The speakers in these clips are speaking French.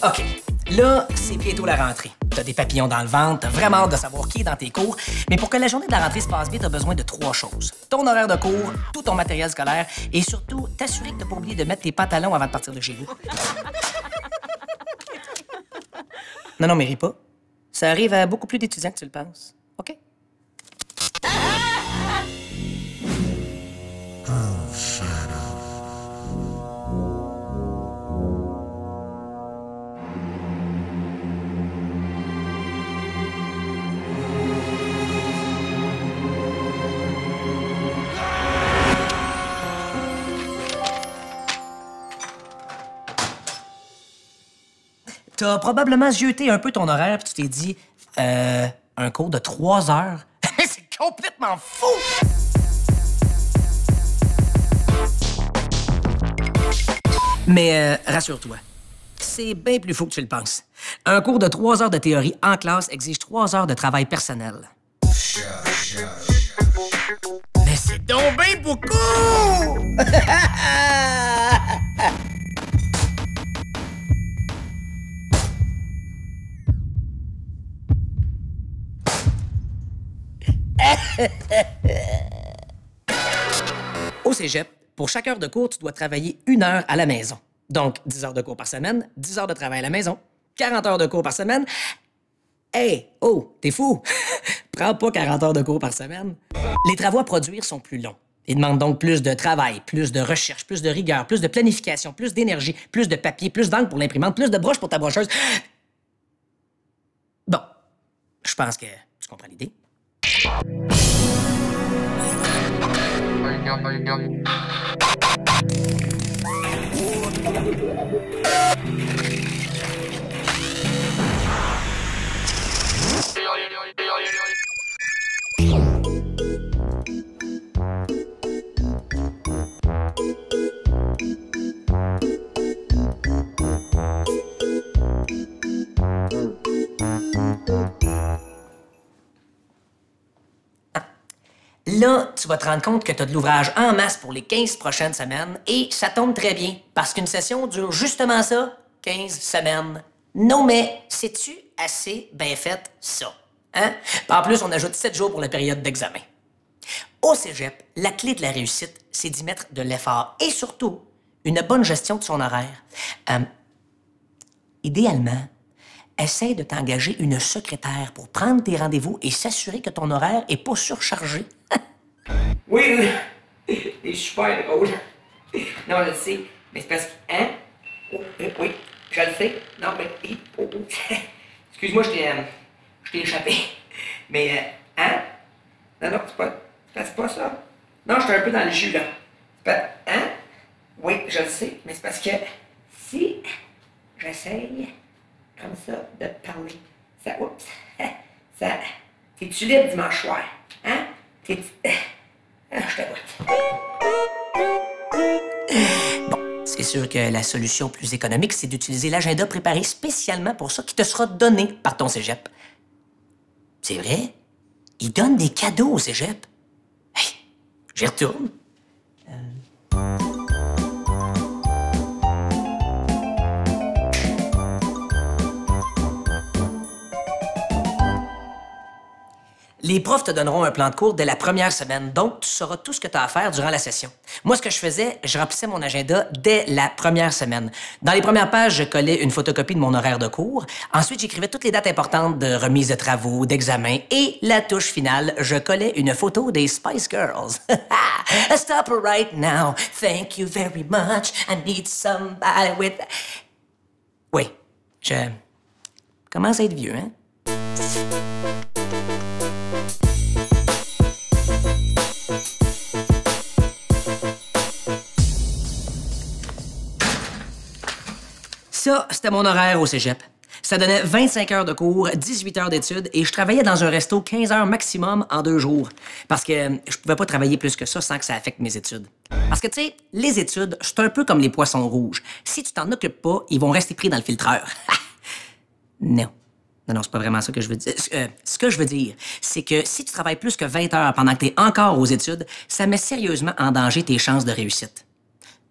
OK. Là, c'est bientôt la rentrée. T'as des papillons dans le ventre, t'as vraiment hâte de savoir qui est dans tes cours. Mais pour que la journée de la rentrée se passe bien, t'as besoin de 3 choses. Ton horaire de cours, tout ton matériel scolaire et surtout, t'assurer que t'as pas oublié de mettre tes pantalons avant de partir de chez vous. Non, mais ris pas. Ça arrive à beaucoup plus d'étudiants que tu le penses. OK? T'as probablement zioté un peu ton horaire puis tu t'es dit, un cours de 3 heures? C'est complètement fou! Mais rassure-toi, c'est bien plus fou que tu le penses. Un cours de 3 heures de théorie en classe exige 3 heures de travail personnel. Mais c'est donc bien beaucoup! Au cégep, pour chaque heure de cours, tu dois travailler 1 heure à la maison. Donc, 10 heures de cours par semaine, 10 heures de travail à la maison, 40 heures de cours par semaine. Hey, oh, t'es fou! Prends pas 40 heures de cours par semaine. Les travaux à produire sont plus longs. Ils demandent donc plus de travail, plus de recherche, plus de rigueur, plus de planification, plus d'énergie, plus de papier, plus d'encre pour l'imprimante, plus de broches pour ta brocheuse. Bon, je pense que tu comprends l'idée. Là, tu vas te rendre compte que tu as de l'ouvrage en masse pour les 15 prochaines semaines et ça tombe très bien parce qu'une session dure justement ça, 15 semaines. Non, mais sais-tu assez bien fait ça? Hein? En plus, on ajoute 7 jours pour la période d'examen. Au cégep, la clé de la réussite, c'est d'y mettre de l'effort et surtout une bonne gestion de son horaire. Idéalement, essaie de t'engager une secrétaire pour prendre tes rendez-vous et s'assurer que ton horaire est pas surchargé. Oui, c'est super drôle. Non, je le sais, mais c'est parce que... Hein? Oh, oui, je le sais. Non, mais... Oh, oh. Excuse-moi, je t'ai échappé. Mais, hein? Non, c'est pas ça. Non, j'étais un peu dans le jus, là. C'est pas... Hein? Oui, je le sais, mais c'est parce que si j'essaye comme ça de te parler, ça... Oups! Ça... T'es-tu libre dimanche soir? Hein? T'es... je t'avoue. Bon, c'est sûr que la solution plus économique, c'est d'utiliser l'agenda préparé spécialement pour ça qui te sera donné par ton cégep. C'est vrai? Ils donnent des cadeaux au cégep. Hey, j'y retourne. Les profs te donneront un plan de cours dès la première semaine, donc tu sauras tout ce que tu as à faire durant la session. Moi, ce que je faisais, je remplissais mon agenda dès la première semaine. Dans les premières pages, je collais une photocopie de mon horaire de cours. Ensuite, j'écrivais toutes les dates importantes de remise de travaux, d'examens. Et la touche finale, je collais une photo des Spice Girls. Stop right now. Thank you very much. I need somebody with... Oui, je commence à être vieux, hein? Ça, c'était mon horaire au cégep. Ça donnait 25 heures de cours, 18 heures d'études et je travaillais dans un resto 15 heures maximum en 2 jours. Parce que je pouvais pas travailler plus que ça sans que ça affecte mes études. Parce que, tu sais, les études, c'est un peu comme les poissons rouges. Si tu t'en occupes pas, ils vont rester pris dans le filtreur. Non. Non, c'est pas vraiment ça que je veux dire. Ce que je veux dire, c'est que si tu travailles plus que 20 heures pendant que tu es encore aux études, ça met sérieusement en danger tes chances de réussite.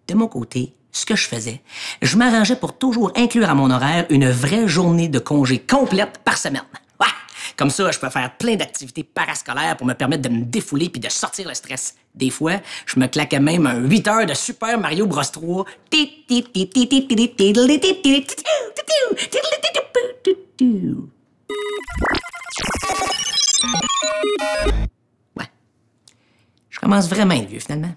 De mon côté, ce que je faisais, je m'arrangeais pour toujours inclure à mon horaire une vraie journée de congé complète par semaine. Ouais! Comme ça, je peux faire plein d'activités parascolaires pour me permettre de me défouler puis de sortir le stress. Des fois, je me claquais même un 8 heures de Super Mario Bros 3. Ouais. Je commence vraiment à être vieux, finalement.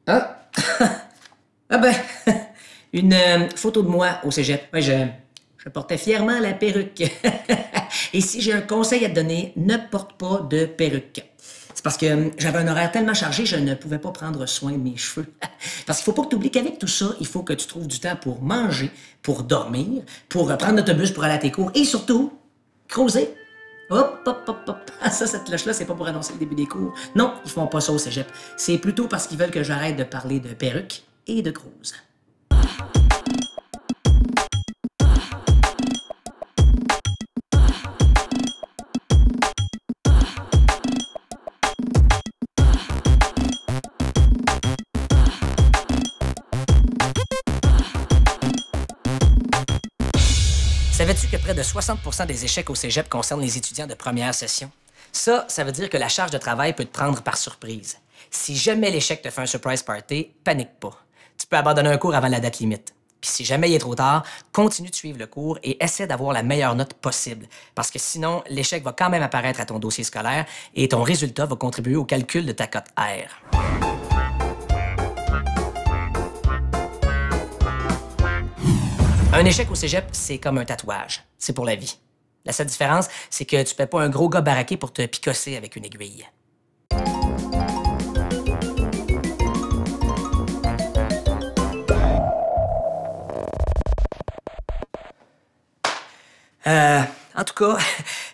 Ah! Ah ben, une photo de moi au cégep. Ouais, je portais fièrement la perruque. Et si j'ai un conseil à te donner, ne porte pas de perruque. C'est parce que j'avais un horaire tellement chargé, je ne pouvais pas prendre soin de mes cheveux. Parce qu'il faut pas que tu oublies qu'avec tout ça, il faut que tu trouves du temps pour manger, pour dormir, pour prendre l'autobus pour aller à tes cours et surtout, creuser. Hop, hop, hop, hop. Ça, cette cloche-là, c'est pas pour annoncer le début des cours. Non, ils font pas ça au cégep. C'est plutôt parce qu'ils veulent que j'arrête de parler de perruque et de crouse. Savais-tu que près de 60% des échecs au cégep concernent les étudiants de première session? Ça veut dire que la charge de travail peut te prendre par surprise. Si jamais l'échec te fait un surprise party, panique pas. Tu peux abandonner un cours avant la date limite. Puis si jamais il est trop tard, continue de suivre le cours et essaie d'avoir la meilleure note possible. Parce que sinon, l'échec va quand même apparaître à ton dossier scolaire et ton résultat va contribuer au calcul de ta cote R. Un échec au cégep, c'est comme un tatouage. C'est pour la vie. La seule différence, c'est que tu ne fais pas un gros gars baraqué pour te picosser avec une aiguille. En tout cas,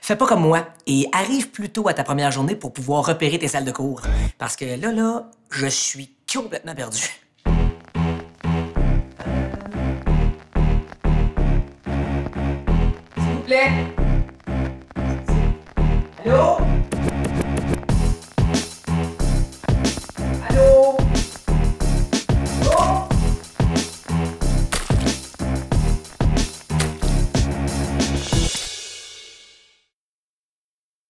fais pas comme moi et arrive plus tôt à ta première journée pour pouvoir repérer tes salles de cours. Parce que là, je suis complètement perdu. S'il vous plaît.